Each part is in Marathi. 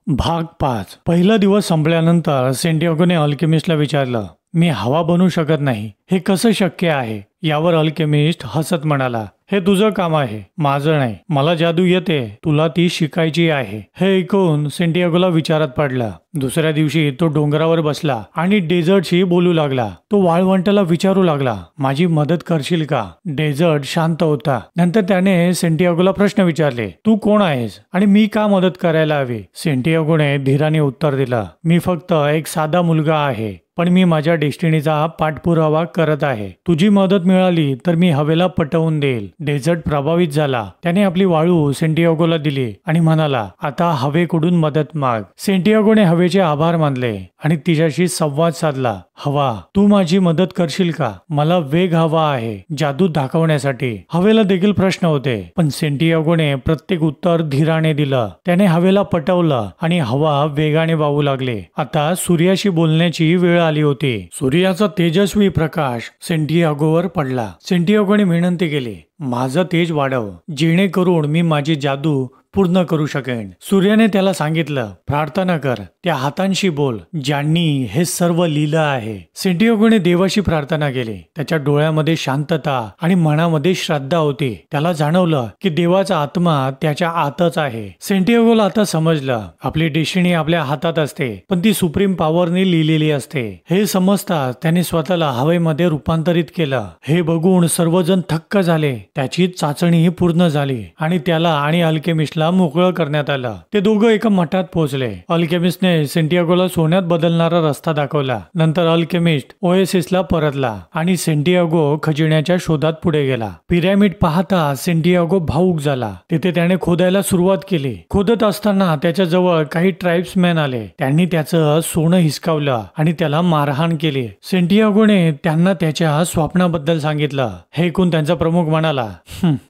भाग 5. पहिला दिवस संपल्यानंतर सेंटियागोने अल्केमिस्टला विचारलं, मी हवा बनवू शकत नाही, हे कसं शक्य आहे? यावर अल्केमिस्ट हसत म्हणाला, हे तुझं काम आहे, माझं नाही. मला जादू येते, तुला ती शिकायची आहे. हे ऐकून सेंटियागोला विचारात पडला. दुसऱ्या दिवशी तो डोंगरावर बसला आणि डेझर्टशी बोलू लागला. तो वाळवंटाला विचारू लागला, माझी मदत करशील का? डेझर्ट शांत होता. नंतर त्याने सेंटियागोला प्रश्न विचारले, तू कोण आहेस आणि मी का मदत करायला हवी? सेंटियागोने धीराने उत्तर दिलं, मी फक्त एक साधा मुलगा आहे, पण मी माझ्या डेस्टिनीचा पाठपुरावा करत आहे. तुझी मदत मिळाली तर मी हवेला पटवून देईल. डेझर्ट प्रभावित झाला. त्याने आपली वाळू सेंटियागोला दिली आणि म्हणाला, आता हवेकडून मदत माग. सेंटियागोने हवेचे आभार मानले आणि तिच्याशी संवाद साधला. हवा, तू माझी मदत करशील का? मला वेग हवा आहे, जादू दाखवण्यासाठी. हवेला देखील प्रश्न होते, पण सेंटियागोने प्रत्येक उत्तर धीराने दिलं. त्याने हवेला पटवलं आणि हवा वेगाने वाहू लागले. आता सूर्याशी बोलण्याची वेळ आली होती. सूर्याचा तेजस्वी प्रकाश सेंटियागोवर पडला. सेंटियागोने विनंती केली, माझं तेज वाढव, जेणेकरून मी माझी जादू पूर्ण करू शकेन. सूर्याने त्याला सांगितलं, प्रार्थना कर, त्या हातांशी बोल, ज्यांनी हे सर्व लिहिलं आहे. सेंटियागोने देवाशी प्रार्थना केली. त्याच्या डोळ्यामध्ये शांतता आणि मनामध्ये श्रद्धा होती. त्याला जाणवलं की देवाचा आत्मा त्याच्या आतच आहे. सेंटियागोला आता समजलं, आपली डेस्टिनी आपल्या हातात असते, पण ती सुप्रीम पॉवरने लिहिलेली असते. हे समजताच त्याने स्वतःला हवेमध्ये रूपांतरित केलं. हे बघून सर्वजण थक्क झाले. त्याची चाचणी पूर्ण झाली आणि त्याला आणि अल्केमिस्टला मोकळं करण्यात आलं. ते दोघं एका मठात पोहोचले. अल्केमिस्टने सेंटियागोला सोन्यात बदलणारा रस्ता दाखवला. नंतर अल्केमिस्ट ओएसिसला परतला आणि सेंटियागो खजिन्याच्या शोधात पुढे गेला. पिरॅमिड पाहता सेंटियागो भावुक झाला. तिथे त्याने खोदायला सुरुवात केली. खोदत असताना त्याच्या जवळ काही ट्राइब्समॅन आले. त्यांनी त्याचं सोनं हिसकावलं आणि त्याला मारहाण केली. सेंटियागोने त्यांना त्याच्या स्वप्नाबद्दल सांगितलं. हे ऐकून त्यांचा प्रमुख म्हणाला,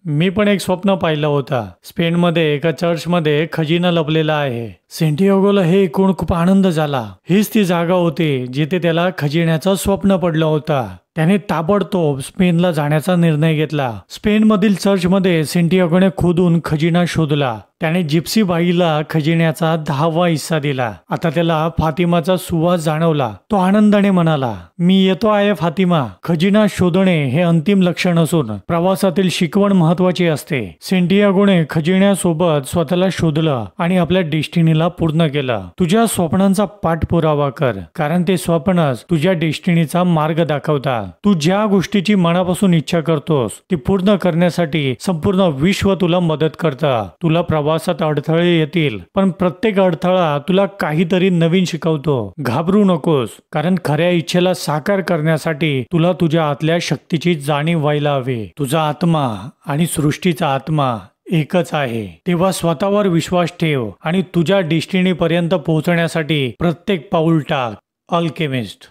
मी पण एक स्वप्न पाहिलं होतं. स्पेनमध्ये एका चर्चमध्ये खजिना लपलेला आहे. सेंटियागोला हे ऐकून खूप आनंद झाला. हीच ती जागा होती जिथे त्याला खजिन्याचं स्वप्न पडलं होतं. त्याने ताबडतोब स्पेनला जाण्याचा निर्णय घेतला. स्पेनमधील चर्चमध्ये सेंटियागोने खोदून खजिना शोधला. त्याने जिप्सी बाईला खजिन्याचा 10वा हिस्सा दिला. आता त्याला फातिमाचा सुवास जाणवला. तो आनंदाने म्हणाला, मी येतो आहे फातिमा. खजिना शोधणे हे अंतिम लक्षण असून प्रवासातील शिकवण महत्वाची असते. सेंटियागोने खजिन्यासोबत स्वतःला शोधलं आणि आपल्या डेस्टिनीला पूर्ण केलं. तुझ्या स्वप्नांचा पाठपुरावा कर, कारण ते स्वप्नच तुझ्या डेस्टिनीचा मार्ग दाखवतात. तू ज्या गोष्टीची मनापासून इच्छा करतोस ती पूर्ण करण्यासाठी संपूर्ण विश्व तुला मदत करतं. तुला प्रवासात अडथळे येतील, पण प्रत्येक अडथळा तुला काहीतरी नवीन शिकवतो. घाबरू नकोस, कारण खऱ्या इच्छेला साकार करण्यासाठी तुला तुझ्या आतल्या शक्तीची जाणीव व्हायला हवी. तुझा आत्मा आणि सृष्टीचा आत्मा एकच आहे. तेव्हा स्वतःवर विश्वास ठेव आणि तुझ्या डेस्टिनी पर्यंत पोहोचण्यासाठी प्रत्येक पाऊल टाक. अल्केमिस्ट.